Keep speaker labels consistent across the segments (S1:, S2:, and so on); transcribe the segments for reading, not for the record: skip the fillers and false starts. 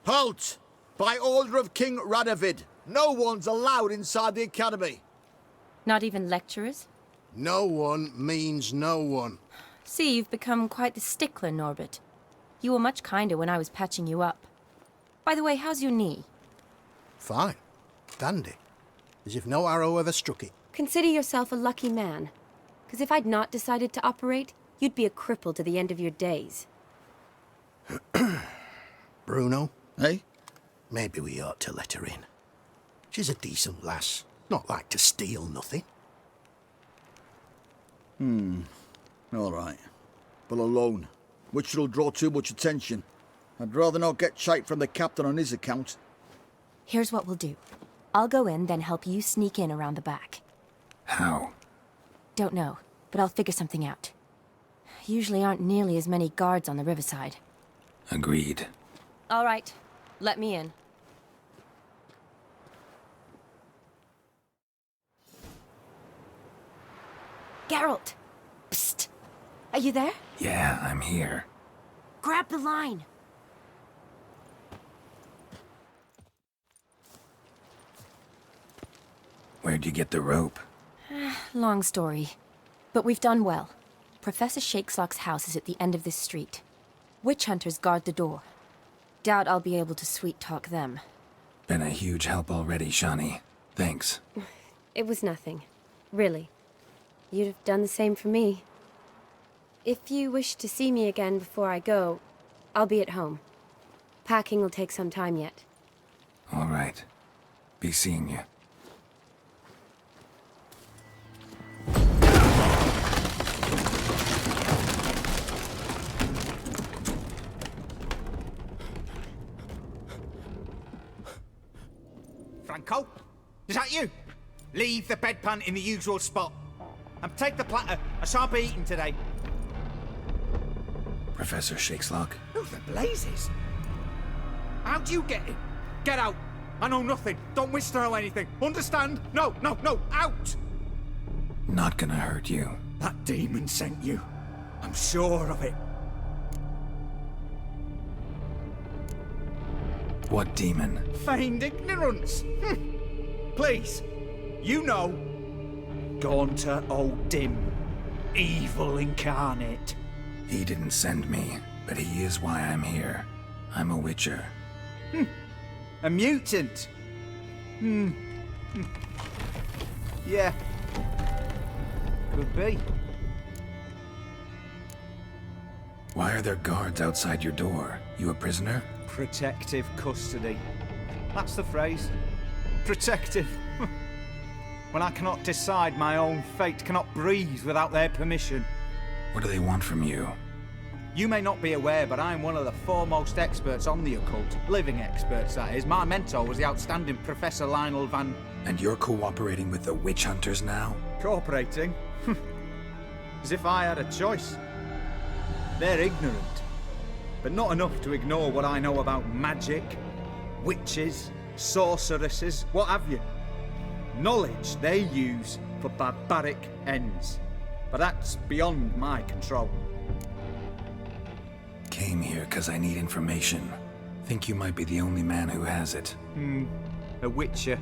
S1: Halt! By order of King Radovid, no one's allowed inside the academy.
S2: Not even lecturers?
S1: No one means no one.
S2: See, you've become quite the stickler, Norbert. You were much kinder when I was patching you up. By the way, how's your knee?
S1: Fine. Dandy. As if no arrow ever struck it.
S3: Consider yourself a lucky man. Because if I'd not decided to operate, you'd be a cripple to the end of your days.
S1: Bruno?
S4: Hey?
S1: Maybe we ought to let her in. She's a decent lass. Not like to steal nothing.
S4: All right. But alone, which will draw too much attention. I'd rather not get shite from the captain on his account.
S2: Here's what we'll do. I'll go in, then help you sneak in around the back.
S5: How?
S2: Don't know, but I'll figure something out. Usually aren't nearly as many guards on the riverside.
S5: Agreed.
S2: All right, let me in. Geralt! Psst! Are you there?
S5: Yeah, I'm here.
S2: Grab the line!
S5: Where'd you get the rope?
S2: Long story. But we've done well. Professor Shakeslock's house is at the end of this street. Witch hunters guard the door. Doubt I'll be able to sweet-talk them.
S5: Been a huge help already, Shani. Thanks.
S3: It was nothing. Really. You'd have done the same for me. If you wish to see me again before I go, I'll be at home. Packing will take some time yet.
S5: All right. Be seeing you.
S6: Franco? Is that you? Leave the bedpan in the usual spot. And take the platter. I shan't be eating today.
S5: Professor Shakeslock?
S6: Who the blazes? How do you get in? Get out. I know nothing. Don't wish to know anything. Understand? No, no, no. Out!
S5: Not gonna hurt you.
S6: That demon sent you. I'm sure of it.
S5: What demon?
S6: Feigned ignorance. Please. You know. Gaunter O'Dim. Evil incarnate.
S5: He didn't send me, but he is why I'm here. I'm a witcher.
S6: A mutant. Yeah. Could be.
S5: Why are there guards outside your door? You a prisoner?
S6: Protective custody. That's the phrase. Protective. When I cannot decide my own fate, cannot breathe without their permission.
S5: What do they want from you?
S6: You may not be aware, but I'm one of the foremost experts on the occult. Living experts, that is. My mentor was the outstanding Professor Lionel Van...
S5: And you're cooperating with the witch hunters now?
S6: Cooperating? As if I had a choice. They're ignorant, but not enough to ignore what I know about magic, witches, sorceresses, what have you. Knowledge they use for barbaric ends. But that's beyond my control.
S5: Came here because I need information. Think you might be the only man who has it.
S6: A witcher.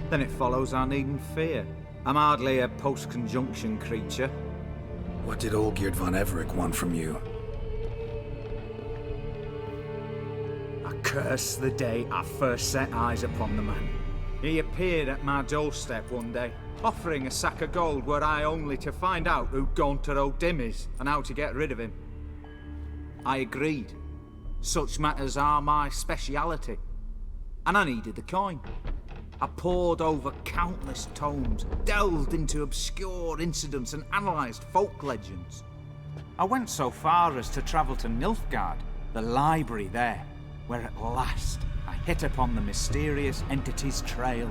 S6: Then it follows I needn't fear. I'm hardly a post-conjunction creature.
S5: What did Olgierd von Everec want from you?
S6: I curse the day I first set eyes upon the man. He appeared at my doorstep one day, offering a sack of gold were I only to find out who Gaunter O'Dim is and how to get rid of him. I agreed. Such matters are my speciality. And I needed the coin. I pored over countless tomes, delved into obscure incidents and analysed folk legends. I went so far as to travel to Nilfgaard, the library there, where at last I hit upon the mysterious entity's trail.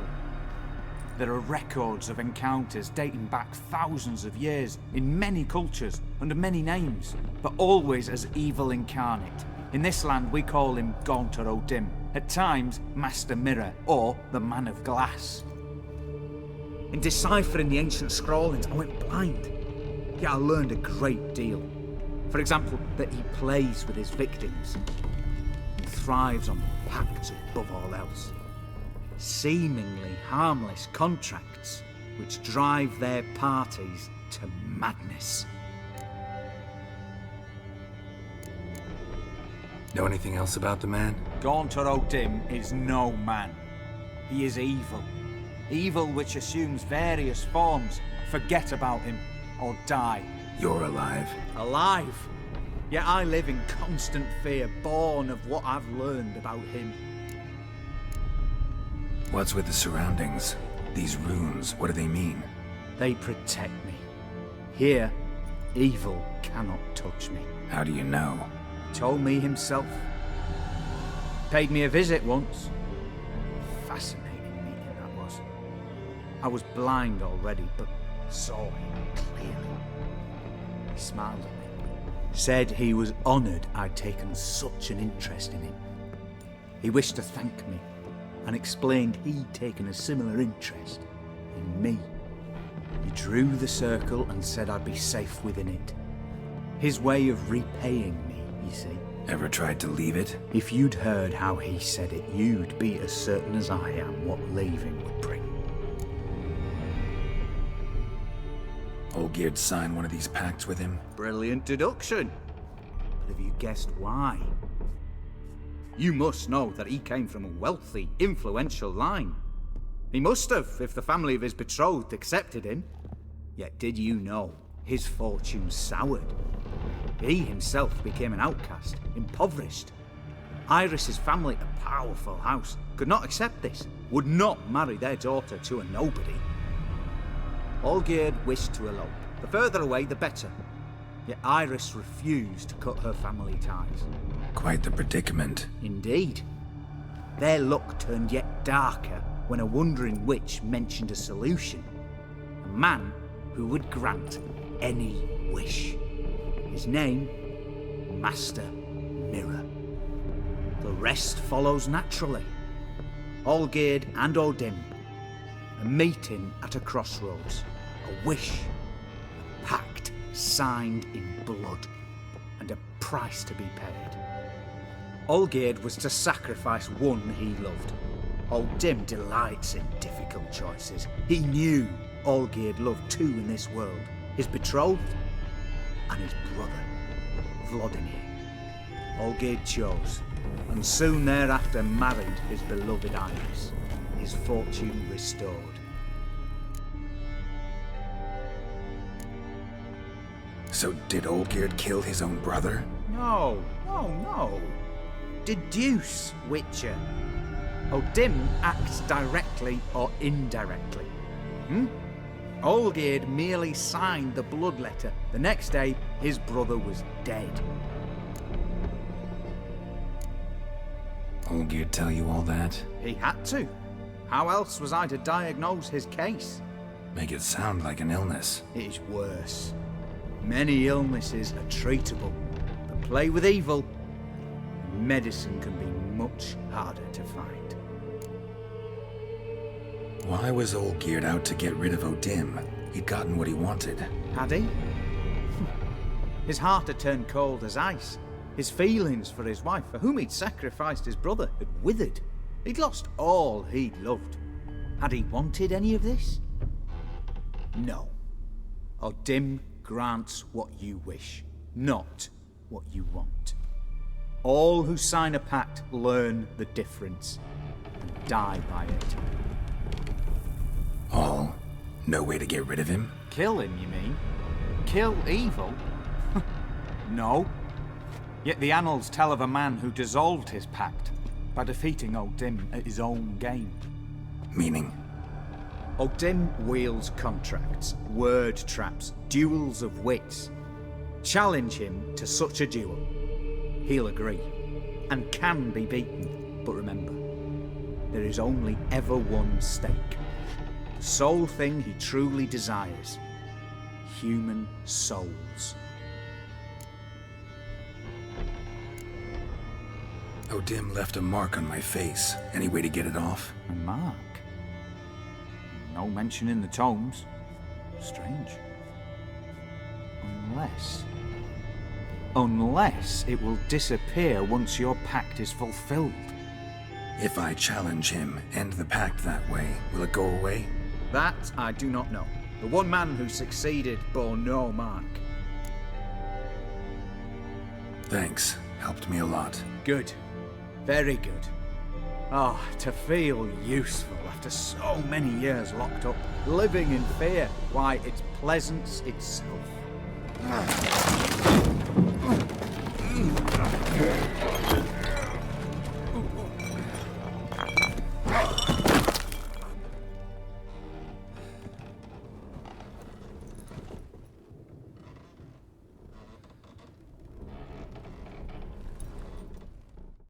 S6: There are records of encounters dating back thousands of years in many cultures, under many names, but always as evil incarnate. In this land we call him Gaunter O'Dim, at times Master Mirror or the Man of Glass. In deciphering the ancient scrawlings I went blind, yet I learned a great deal. For example, that he plays with his victims. thrives on pacts above all else. Seemingly harmless contracts which drive their parties to madness.
S5: Know anything else about the man?
S6: Gaunter O'Dim is no man. He is evil. Evil which assumes various forms. Forget about him, or die.
S5: You're alive.
S6: Alive! Yet I live in constant fear, born of what I've learned about him.
S5: What's with the surroundings? These runes, what do they mean?
S6: They protect me. Here, evil cannot touch me.
S5: How do you know?
S6: Told me himself. Paid me a visit once. Fascinating meeting that was. I was blind already, but saw him clearly. He smiled at me. Said he was honoured I'd taken such an interest in him. He wished to thank me, and explained he'd taken a similar interest in me. He drew the circle and said I'd be safe within it. His way of repaying me, you see.
S5: Ever tried to leave it?
S6: If you'd heard how he said it, you'd be as certain as I am what leaving would bring.
S5: Olgierd signed one of these pacts with him?
S6: Brilliant deduction. But have you guessed why? You must know that he came from a wealthy, influential line. He must have, if the family of his betrothed accepted him. Yet did you know his fortune soured? He himself became an outcast, impoverished. Iris's family, a powerful house, could not accept this, would not marry their daughter to a nobody. Olgierd wished to elope. The further away, the better. Yet Iris refused to cut her family ties.
S5: Quite the predicament.
S6: Indeed. Their luck turned yet darker when a wandering witch mentioned a solution. A man who would grant any wish. His name, Master Mirror. The rest follows naturally. Olgierd and O'Dim. A meeting at a crossroads. A wish. A pact signed in blood. And a price to be paid. Olgierd was to sacrifice one he loved. O'Dim delights in difficult choices. He knew Olgierd loved two in this world. His betrothed and his brother, Vladimir. Olgierd chose, and soon thereafter married his beloved Iris, his fortune restored.
S5: So did Olgierd kill his own brother?
S6: No. Deduce, Witcher. O'Dim acts directly or indirectly. Olgierd merely signed the blood letter. The next day, his brother was dead.
S5: Olgierd tell you all that?
S6: He had to. How else was I to diagnose his case?
S5: Make it sound like an illness.
S6: It is worse. Many illnesses are treatable, but play with evil, medicine can be much harder to find.
S5: Why was Olgierd out to get rid of O'Dim? He'd gotten what he wanted.
S6: Had he? His heart had turned cold as ice. His feelings for his wife, for whom he'd sacrificed his brother, had withered. He'd lost all he'd loved. Had he wanted any of this? No. O'Dim grants what you wish, not what you want. All who sign a pact learn the difference and die by it.
S5: All? No way to get rid of him?
S6: Kill him, you mean? Kill evil? No. Yet the annals tell of a man who dissolved his pact by defeating O'Dim at his own game.
S5: Meaning?
S6: O'Dim wields contracts, word traps, duels of wits. Challenge him to such a duel. He'll agree, and can be beaten. But remember, there is only ever one stake. The sole thing he truly desires. Human souls.
S5: O'Dim left a mark on my face. Any way to get it off?
S6: A mark? No mention in the tomes. Strange. Unless... Unless it will disappear once your pact is fulfilled.
S5: If I challenge him, end the pact that way, will it go away?
S6: That I do not know. The one man who succeeded bore no mark.
S5: Thanks. Helped me a lot.
S6: Good. Very good. Oh, to feel useful after so many years locked up, living in fear. Why, it's pleasance itself.